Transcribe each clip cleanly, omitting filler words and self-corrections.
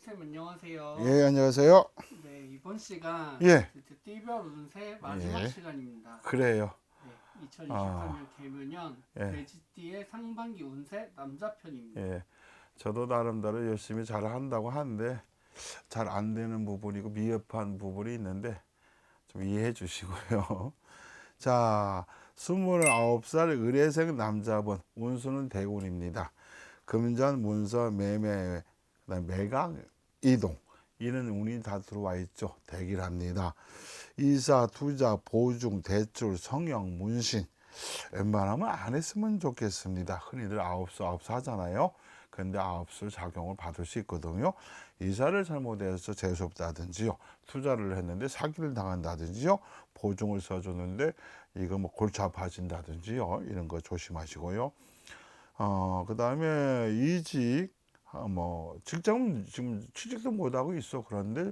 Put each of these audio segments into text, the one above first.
선생님 안녕하세요. 예, 안녕하세요. 네, 이번 시간 예, 띠별 운세 마지막 예, 시간입니다. 그래요. 네, 아, 2023년 개묘년 예, 돼지띠의 상반기 운세 남자편입니다. 예. 저도 나름대로 열심히 잘 한다고 하는데 잘 안 되는 부분이고 미흡한 부분이 있는데 좀 이해해 주시고요. 자, 29살 의뢰생 남자분, 운수는 대운입니다. 금전, 문서, 매매, 그다음 매각, 이동. 이런 운이 다 들어와 있죠. 대기랍니다. 이사, 투자, 보증, 대출, 성형, 문신. 웬만하면 안 했으면 좋겠습니다. 흔히들 아홉수 하잖아요. 근데 아홉수 작용을 받을 수 있거든요. 이사를 잘못해서 재수없다든지요. 투자를 했는데 사기를 당한다든지요. 보증을 써줬는데 이거 뭐 골치 아파진다든지요. 이런 거 조심하시고요. 그 다음에 이직, 뭐 직장은 지금 취직도 못하고 있어. 그런데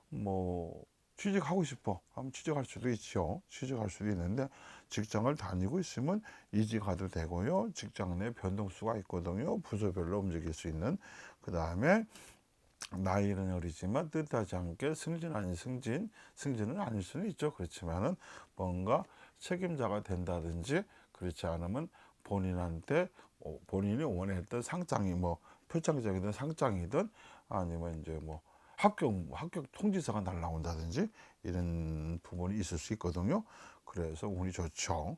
뭐 취직하고 싶어 하면 취직할 수도 있죠. 취직할 수도 있는데 직장을 다니고 있으면 이직가도 되고요. 직장 내 변동수가 있거든요. 부서별로 움직일 수 있는. 그 다음에 나이는 어리지만 뜻하지 않게 승진 아닌 승진은 아닐 수는 있죠. 그렇지만은 뭔가 책임자가 된다든지 그렇지 않으면 본인한테 본인이 원했던 상장이 뭐 표창장이든 상장이든 아니면 이제 뭐 합격 통지서가 날라온다든지 이런 부분이 있을 수 있거든요. 그래서 운이 좋죠.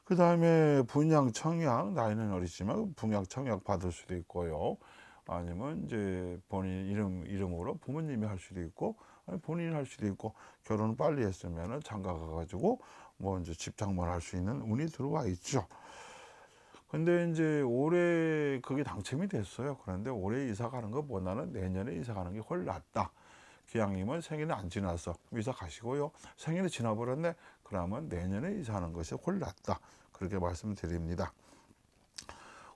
그 다음에 분양 청약, 나이는 어리지만 분양 청약 받을 수도 있고요. 아니면 이제 본인 이름으로 부모님이 할 수도 있고, 아니 본인이 할 수도 있고, 결혼을 빨리 했으면은 장가 가가지고 뭐 이제 집 장만할 수 있는 운이 들어와 있죠. 근데 이제 올해 그게 당첨이 됐어요. 그런데 올해 이사 가는 것보다는 내년에 이사 가는 게 훨 낫다. 기왕이면 생일은 안 지나서 이사 가시고요. 생일이 지나버렸네. 그러면 내년에 이사하는 것이 훨 낫다. 그렇게 말씀드립니다.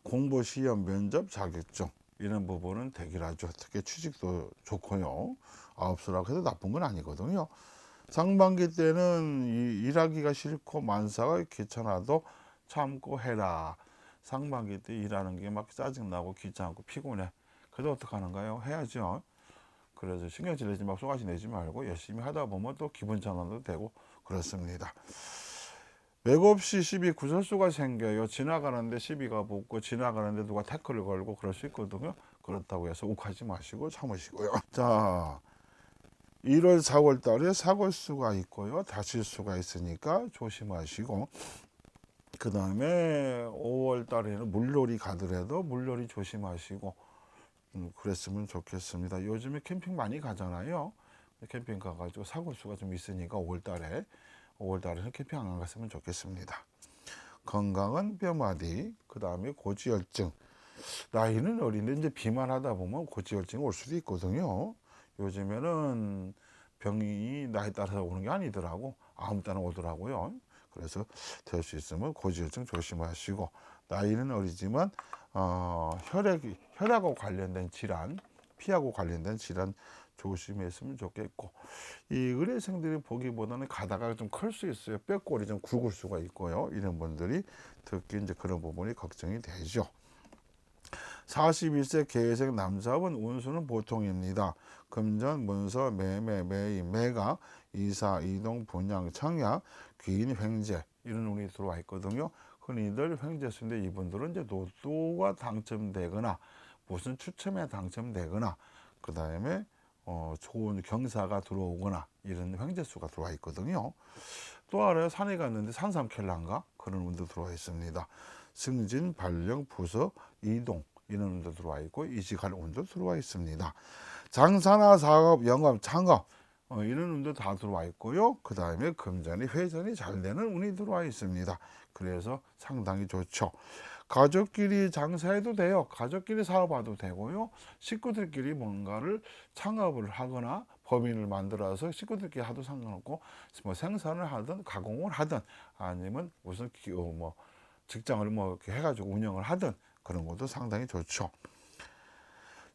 공부, 시험, 면접, 자격증 이런 부분은 대기라죠. 특히 취직도 좋고요. 아홉수라고 해도 나쁜 건 아니거든요. 상반기 때는 일하기가 싫고 만사가 귀찮아도 참고 해라. 상반기 때 일하는 게 막 짜증나고 귀찮고 피곤해. 그래도 어떡하는가요? 해야죠. 그래서 신경질 내지 말고 쏘가시 내지 말고 열심히 하다 보면 또 기분 전환도 되고 그렇습니다. 맥없이 시비 구설수가 생겨요. 지나가는데 시비가 붙고 지나가는데 누가 태클을 걸고 그럴 수 있거든요. 그렇다고 해서 욱하지 마시고 참으시고요. 자, 1월 4월 달에 사고 수가 있고요. 다칠 수가 있으니까 조심하시고 그 다음에 5월 달에는 물놀이 가더라도 물놀이 조심하시고 그랬으면 좋겠습니다. 요즘에 캠핑 많이 가잖아요. 캠핑 가가지고 사고 수가 좀 있으니까 5월 달에는 캠핑 안 갔으면 좋겠습니다. 건강은 뼈마디, 그 다음에 고지혈증. 나이는 어린데 이제 비만하다 보면 고지혈증이 올 수도 있거든요. 요즘에는 병이 나이 따라서 오는 게 아니더라고. 아무 때나 오더라고요. 그래서 될 수 있으면 고지혈증 조심하시고 나이는 어리지만 혈액하고 관련된 질환, 피하고 관련된 질환 조심했으면 좋겠고 이 의뢰생들이 보기보다는 가다가 좀 클 수 있어요. 뼈골이 좀 굵을 수가 있고요. 이런 분들이 특히 이제 그런 부분이 걱정이 되죠. 41세 계획생 남자분 운수는 보통입니다. 금전, 문서, 매매, 매입, 매각, 이사, 이동, 분양, 청약, 귀인, 횡재 이런 운이 들어와 있거든요. 흔히들 횡재수인데 이분들은 이제 로또가 당첨되거나 무슨 추첨에 당첨되거나 그 다음에 좋은 경사가 들어오거나 이런 횡재수가 들어와 있거든요. 또 알아요. 산에 갔는데 산삼켈란가 그런 운도 들어와 있습니다. 승진, 발령, 부서, 이동 이런 운도 들어와 있고 이직할 운도 들어와 있습니다. 장사나 사업, 영업, 창업 이런 운도 다 들어와 있고요. 그 다음에 금전이 회전이 잘 되는 운이 들어와 있습니다. 그래서 상당히 좋죠. 가족끼리 장사해도 돼요. 가족끼리 사업해도 되고요. 식구들끼리 뭔가를 창업을 하거나 법인을 만들어서 식구들끼리 하도 상관없고 뭐 생산을 하든 가공을 하든 아니면 무슨 뭐 직장을 뭐 이렇게 해가지고 운영을 하든 그런 것도 상당히 좋죠.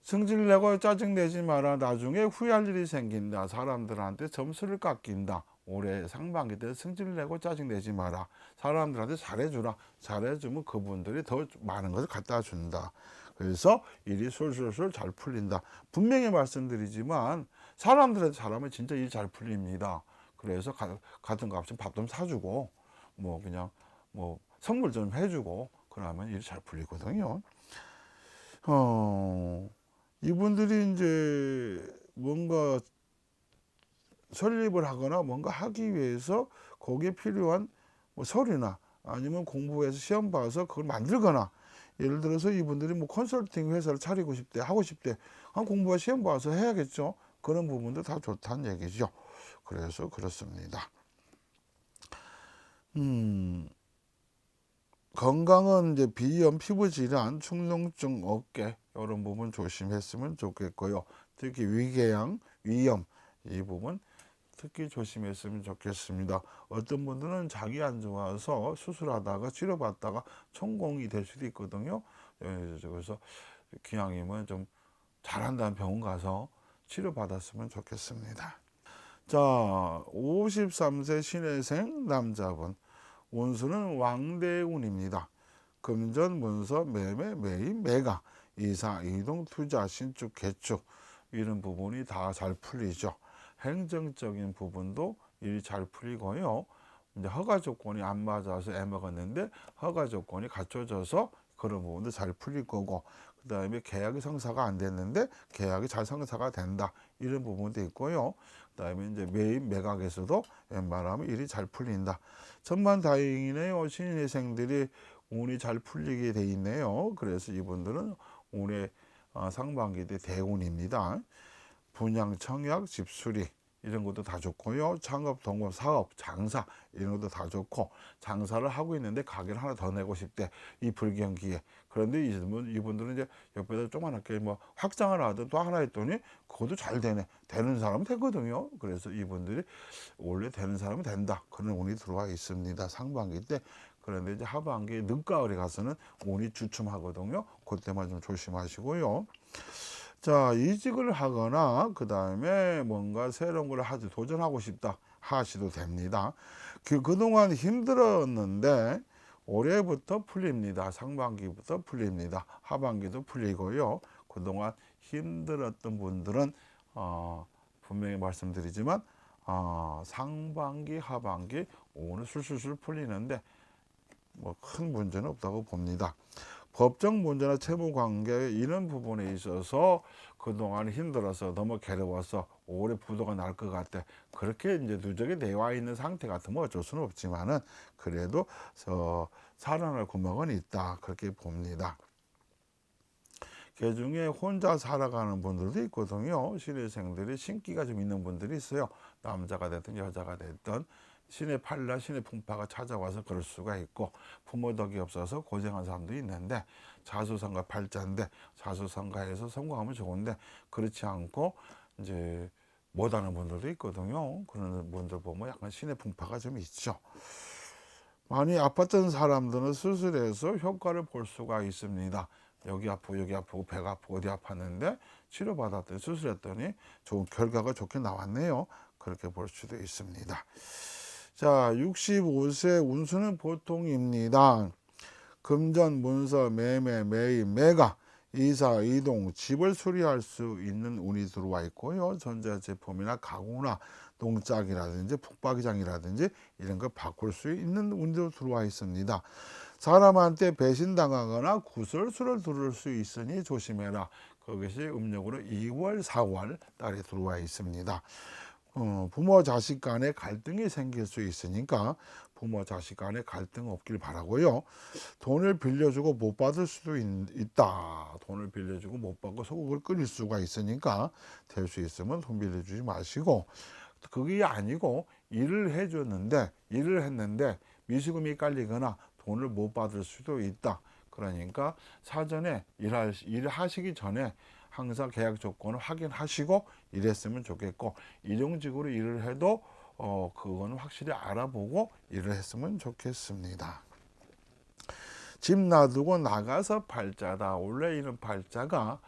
성질 내고 짜증내지 마라. 나중에 후회할 일이 생긴다. 사람들한테 점수를 깎인다. 올해 상반기 때 성질 내고 짜증내지 마라. 사람들한테 잘해주라. 잘해주면 그분들이 더 많은 것을 갖다 준다. 그래서 일이 술술술 잘 풀린다. 분명히 말씀드리지만 사람들한테 잘하면 진짜 일이 잘 풀립니다. 그래서 같은 값은 밥 좀 사주고 뭐 그냥 뭐 선물 좀 해주고 그러면 일이 잘 풀리거든요. 이분들이 이제 뭔가 설립을 하거나 뭔가 하기 위해서 거기에 필요한 뭐 서류나 아니면 공부해서 시험 봐서 그걸 만들거나, 예를 들어서 이분들이 뭐 컨설팅 회사를 차리고 싶대, 하고 싶대, 공부와 시험 봐서 해야겠죠. 그런 부분도 다 좋다는 얘기죠. 그래서 그렇습니다. 건강은 이제 비염, 피부 질환, 축농증, 어깨 이런 부분 조심했으면 좋겠고요. 특히 위궤양, 위염 이 부분 특히 조심했으면 좋겠습니다. 어떤 분들은 자기 안 좋아서 수술하다가 치료받다가 천공이 될 수도 있거든요. 그래서 기왕이면 좀 잘한다는 병원 가서 치료받았으면 좋겠습니다. 자, 53세 신혜생 남자분. 운수는 왕대운입니다. 금전, 문서, 매매, 매입, 매각, 이사, 이동, 투자, 신축, 개축 이런 부분이 다 잘 풀리죠. 행정적인 부분도 일이 잘 풀리고요. 이제 허가 조건이 안 맞아서 애먹었는데 허가 조건이 갖춰져서 그런 부분도 잘 풀릴 거고, 그 다음에 계약이 성사가 안 됐는데 계약이 잘 성사가 된다 이런 부분도 있고요. 그 다음에 이제 매입 매각에서도 웬만하면 일이 잘 풀린다. 천만다행이네요. 신인생들이 운이 잘 풀리게 돼 있네요. 그래서 이분들은 운의 상반기 때 대운입니다. 분양, 청약, 집수리 이런 것도 다 좋고요. 창업, 동업, 사업, 장사 이런 것도 다 좋고, 장사를 하고 있는데 가게를 하나 더 내고 싶대, 이 불경기에. 그런데 이분들은 이제 옆에다 조그맣게 뭐 확장을 하든 또 하나 했더니 그것도 잘 되네. 되는 사람은 되거든요. 그래서 이분들이 원래 되는 사람은 된다. 그런 운이 들어와 있습니다. 상반기 때. 그런데 이제 하반기 늦가을에 가서는 운이 주춤하거든요. 그때만 좀 조심하시고요. 자, 이직을 하거나 그 다음에 뭔가 새로운 걸 하지 도전하고 싶다 하셔도 됩니다. 그동안 힘들었는데 올해부터 풀립니다. 상반기부터 풀립니다. 하반기도 풀리고요. 그동안 힘들었던 분들은 분명히 말씀드리지만 상반기 하반기 오늘 술술술 풀리는데 뭐 큰 문제는 없다고 봅니다. 법적 문제나 채무 관계 이런 부분에 있어서 그동안 힘들어서 너무 괴로워서 올해 부도가 날 것 같아, 그렇게 이제 누적이 되어 있는 상태 같으면 어쩔 수는 없지만은 그래도 살아날 구멍은 있다, 그렇게 봅니다. 그 중에 혼자 살아가는 분들도 있거든요. 신혜생들이 신기가 좀 있는 분들이 있어요. 남자가 됐든 여자가 됐든 신의 팔라, 신의 풍파가 찾아와서 그럴 수가 있고, 부모 덕이 없어서 고생한 사람도 있는데, 자수성가 팔자인데 자수성가해서 성공하면 좋은데 그렇지 않고 이제 못하는 분들도 있거든요. 그런 분들 보면 약간 신의 풍파가 좀 있죠. 많이 아팠던 사람들은 수술해서 효과를 볼 수가 있습니다. 여기 아프고 여기 아프고 배가 아프고 어디 아팠는데 치료받았더니 수술했더니 좋은 결과가 좋게 나왔네요. 그렇게 볼 수도 있습니다. 자, 65세 운수는 보통입니다. 금전, 문서, 매매, 매입, 매각, 이사, 이동, 집을 수리할 수 있는 운이 들어와 있고요. 전자제품이나 가구나 농작이라든지 북박이장이라든지 이런 걸 바꿀 수 있는 운도 들어와 있습니다. 사람한테 배신당하거나 구설수를 들을 수 있으니 조심해라. 그것이 음력으로 2월, 4월 달에 들어와 있습니다. 부모 자식 간에 갈등이 생길 수 있으니까 부모 자식 간에 갈등 없길 바라고요. 돈을 빌려주고 못 받을 수도 있다. 돈을 빌려주고 못 받고 소국을 끓일 수가 있으니까 될 수 있으면 돈 빌려주지 마시고, 그게 아니고 일을 했는데 미수금이 깔리거나 돈을 못 받을 수도 있다. 그러니까 사전에 일하시기 전에 항상 계약 조건을 확인하시고 일했으면 좋겠고, 일용직으로 일을 해도 그거는 확실히 알아보고 일을 했으면 좋겠습니다. 집 놔두고 나가서 팔자다. 원래 이런 팔자가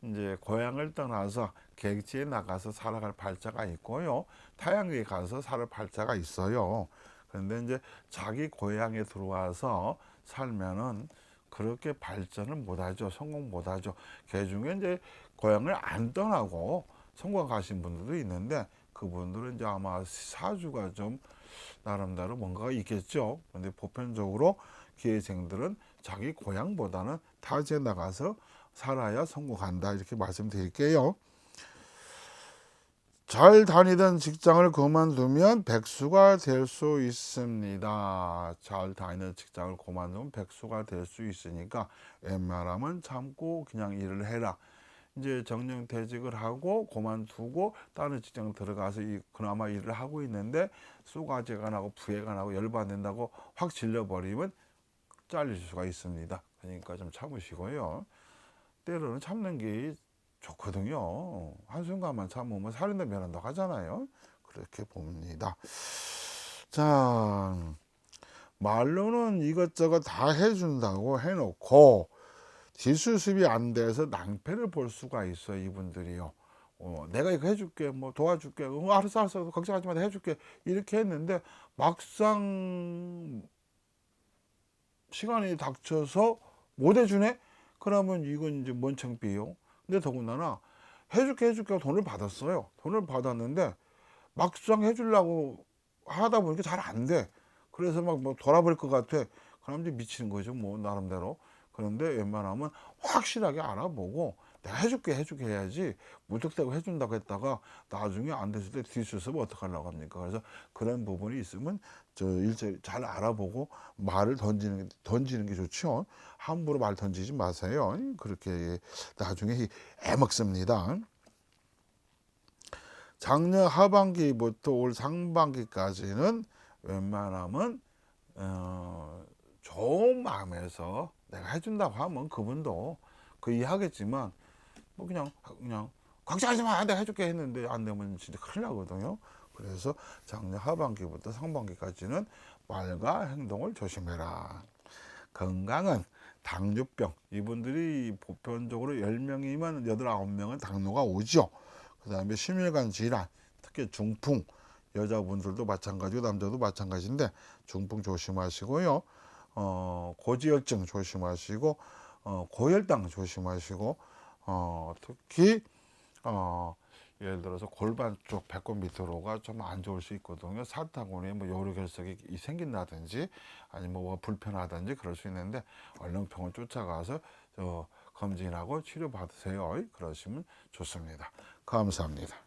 이제 고향을 떠나서 객지에 나가서 살아갈 팔자가 있고요. 타향에 가서 살아갈 팔자가 있어요. 그런데 이제 자기 고향에 들어와서 살면은 그렇게 발전을 못하죠. 성공 못하죠. 그 중에 이제 고향을 안 떠나고 성공하신 분들도 있는데 그분들은 이제 아마 사주가 좀 나름대로 뭔가가 있겠죠. 근데 보편적으로 기회생들은 자기 고향보다는 타지에 나가서 살아야 성공한다 이렇게 말씀드릴게요. 잘 다니던 직장을 그만두면 백수가 될 수 있습니다. 잘 다니는 직장을 그만두면 백수가 될 수 있으니까 웬만하면 참고 그냥 일을 해라. 이제 정년퇴직을 하고 그만두고 다른 직장 들어가서 그나마 일을 하고 있는데 쏘가지가 나고 부해가 나고 열받는다고 확 질려버리면 잘릴 수가 있습니다. 그러니까 좀 참으시고요. 때로는 참는 게 좋거든요. 한순간만 참으면 살인다 면한다 하잖아요. 그렇게 봅니다. 자, 말로는 이것저것 다 해준다고 해놓고 뒷수습이 안 돼서 낭패를 볼 수가 있어요. 이분들이요. 내가 이거 해줄게, 뭐 도와줄게, 알았어, 알았어, 걱정하지 마, 내가 해줄게 이렇게 했는데 막상 시간이 닥쳐서 못 해주네? 그러면 이건 이제 뭔 창피해요. 근데 더군다나 해줄게 해줄게 돈을 받았어요. 돈을 받았는데 막상 해주려고 하다 보니까 잘 안 돼. 그래서 막 뭐 돌아버릴 것 같아. 그럼 이제 미치는 거죠. 뭐 나름대로. 그런데 웬만하면 확실하게 알아보고 내가 해줄게 해야지 무턱대고 해준다고 했다가 나중에 안 됐을 때 뒤수습 어떡하려고 합니까? 그래서 그런 부분이 있으면 저 일절 잘 알아보고 말을 던지는 게 좋죠. 함부로 말 던지지 마세요. 그렇게 나중에 애먹습니다. 작년 하반기부터 올 상반기까지는 웬만하면 좋은 마음에서 내가 해준다고 하면 그분도 그 이해하겠지만 뭐 그냥 걱정하지 마 내가 해줄게 했는데 안 되면 진짜 큰일 나거든요. 그래서 작년 하반기부터 상반기까지는 말과 행동을 조심해라. 건강은 당뇨병 이분들이 보편적으로 10명이면 8, 9명은 당뇨가 오죠. 그 다음에 심혈관 질환 특히 중풍 여자분들도 마찬가지고 남자도 마찬가지인데 중풍 조심하시고요. 고지혈증 조심하시고 고혈당 조심하시고 특히 예를 들어서 골반 쪽 배꼽 밑으로가 좀 안 좋을 수 있거든요. 사타구니에 뭐 요로결석이 생긴다든지 아니면 뭐가 불편하든지 그럴 수 있는데 얼른 병원 쫓아가서 검진하고 치료 받으세요. 그러시면 좋습니다. 감사합니다.